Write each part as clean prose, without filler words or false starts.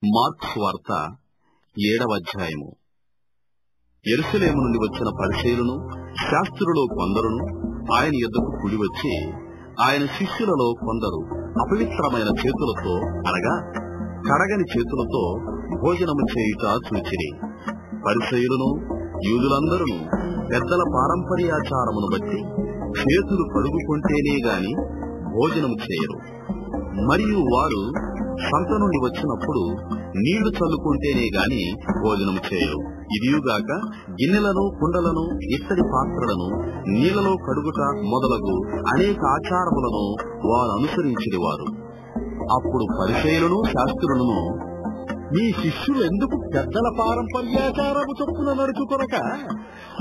Mark సువార్త 7వ అధ్యాయము. యెరూషలేము నుండి వచ్చిన పరిసయ్యులను శాస్త్రులలో కొందరును ఆయన యొద్దకు కూడి వచ్చి, ఆయన శిష్యులలో కొందరు అపవిత్రమైన చేతులతో అనగా కడగని చేతులతో భోజనము చేయుట చూచిరి. పరిసయ్యులను యూదులందరూ పెద్దల పారంపర్యాచారమును బట్టి చేతులు కడుగుకుంటేనే గాని భోజనము చేయరు. మరియు వారు సంత నుండి వచ్చినప్పుడు నీళ్లు చల్లుకుంటేనే గాని భోజనము చేయరు. ఇదియుగాక గిన్నెలను, కుండలను, ఇత్తడి పాత్రలను నీళ్లలో కడుగుట మొదలగు అనేక ఆచారములను వారు అనుసరించినవారు. అప్పుడు పరిసయ్యులను శాస్త్రులను, మీ శిష్యులు ఎందుకు పెద్దల పారంపర్యాచారము చొప్పున నడుచుకొనక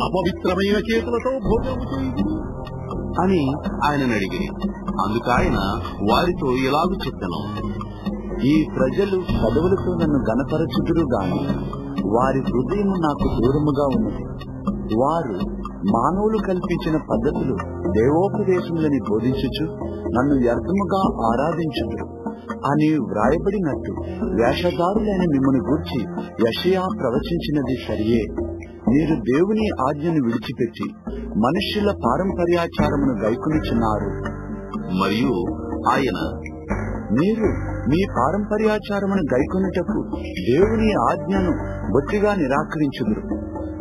అపవిత్రమైన చేతులతో భోజనము చేయుదురు అని ఆయనను అడిగిరి. అందుకాయన వారితో ఇలాగు చెప్పెను, ఈ ప్రజలు పదవులతో నన్ను గణపరచుదురు గాని వారి హృదయము నాకు దూరముగా ఉన్నది. వారు మానవులు కల్పించిన పద్ధతులు దేవోపదేశములని బోధించుచు నన్ను వ్యర్థముగా ఆరాధించుదురు అని వ్రాయబడినట్టు వేషధారులైన మిమ్మల్ని గూర్చి యెషయా ప్రవచించినది సరియే. మీరు దేవుని ఆజ్ఞను విడిచిపెట్టి మనుష్యుల పారంపర్యాచారమును గైకొనుచున్నారు. మరియు ఆయన, మీరు మీ పారంపర్యాచారమును గైకొనుటకు దేవుని ఆజ్ఞను బొత్తిగా నిరాకరించుదురు.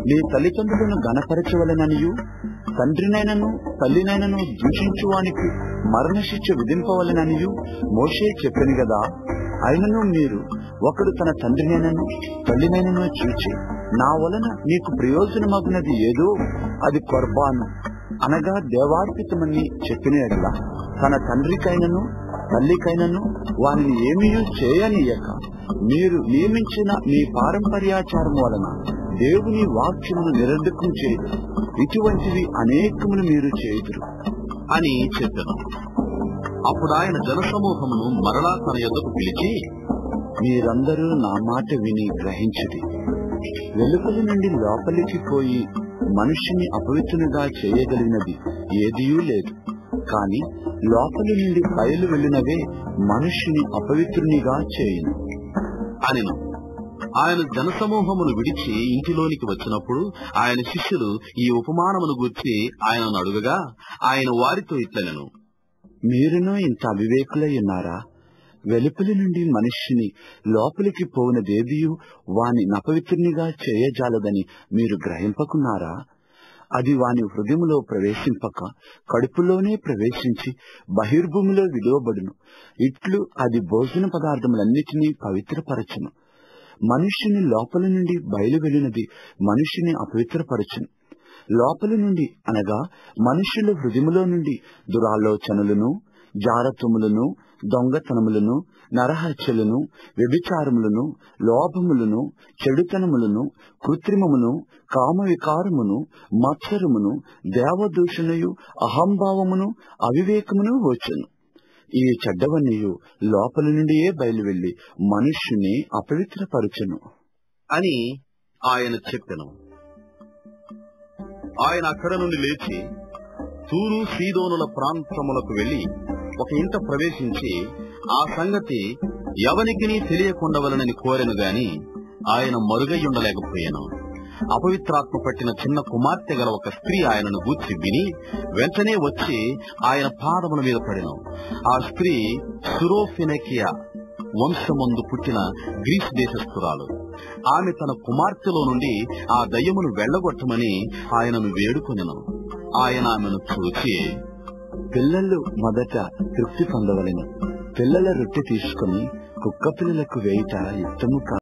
మీ తల్లిదండ్రులను గణపరచవలెననియు తండ్రినైనను తల్లినైనను దూషించువానికి మరణశిక్ష విధింపవలెననియు మోషే చెప్పెను గదా. అయినను మీరు ఒకడు తన తండ్రినైనను తల్లినైనను చూచి నా వలన నీకు ప్రయోజనమగునది ఏదో అది కొర్బాను అనగా దేవార్పితమని చెప్పిన ఎడల తన తండ్రికైనను తల్లికైనను వానిని ఏమీ చేయనీయక మీరు నియమించిన మీ పారంపర్యాచారం వలన దేవుని వాక్యమును నిరర్ధకం చేయుదురు. ఇటువంటివి అనేకములు మీరు చేయుదురు అని చెప్పెను. అప్పుడు ఆయన జనసమూహమును మరలా తన యొద్దకు పిలిచి, మీరందరూ నా మాట విని గ్రహించుడి. వెలుపల నుండి లోపలికి పోయి మనుష్యుని అపవిత్రునిగా చేయగలిగినది ఏదియూ లేదు. కాని లోపలి నుండి బయలు వెళ్ళినవే మనుష్యుని అపవిత్రునిగా చేయును అనెను. ఆయన జనసమూహమును విడిచి ఇంటిలోనికి వచ్చినప్పుడు ఆయన శిష్యులు ఈ ఉపమానమును గూర్చి ఆయనను అడుగగా ఆయన వారితో ఇట్లనెను, మీరును ఇంత అవివేకులై ఉన్నారా? వెలుపలి నుండి మనుష్యుని లోపలికి పోవునదేదియు వాని అపవిత్రునిగా చేయజాలదని మీరు గ్రహింపకున్నారా? అది వాని హృదయములో ప్రవేశింపక కడుపులోనే ప్రవేశించి బహిర్భూమిలో విలువబడును. ఇట్లు అది భోజన పదార్థములన్నిటినీ పవిత్రపరచును. మనుష్యుని లోపల నుండి బయలు వెళ్ళినది మనుష్యుని అపవిత్రపరచును. లోపలి నుండి అనగా మనుష్యుల హృదయములో నుండి దురాలోచనలను, జారత్వములను, దొంగతనములను, నరహత్యలను, వ్యభిచారములను, లోభములను, చెడుతనములను, కృత్రిమమును, కామవికారమును, మత్సరమును, దేవదూషణయు, అహంభావమును, అవివేకమును వచ్చును. ఈ చెడ్డవన్నీయు లోపల నుండియే బయలు వెళ్లి మనుష్యుని అపవిత్రపరచును అని ఆయన చెప్పెను. ఆయన అక్కడ నుండి లేచి తూరు సీదోనుల ప్రాంతములకు వెళ్లి ఒక ఇంట ప్రవేశించి ఆ సంగతి ఎవనికిని తెలియకుండవలనని కోరెను గాని ఆయన మరుగయ్యుండలేకపోయాను. అపవిత్రాత్మ పట్టిన చిన్న కుమార్తె గల ఒక స్త్రీ ఆయనను గూర్చి విని వెంటనే వచ్చి ఆయన పాదముల మీద పడెను. ఆ స్త్రీ సురోఫెనికియా వంశమందు పుట్టిన గ్రీస్ దేశస్థురాలు. ఆమె తన కుమార్తెలో నుండి ఆ దయ్యమును వెళ్లగొట్టమని ఆయనను వేడుకొనెను. ఆయన ఆమెను చూచి, పిల్లలు మొదట తృప్తి పొందవలెను. పిల్లల రొట్టె తీసుకుని కుక్క పిల్లలకు వేయుట యుక్తము కాదు.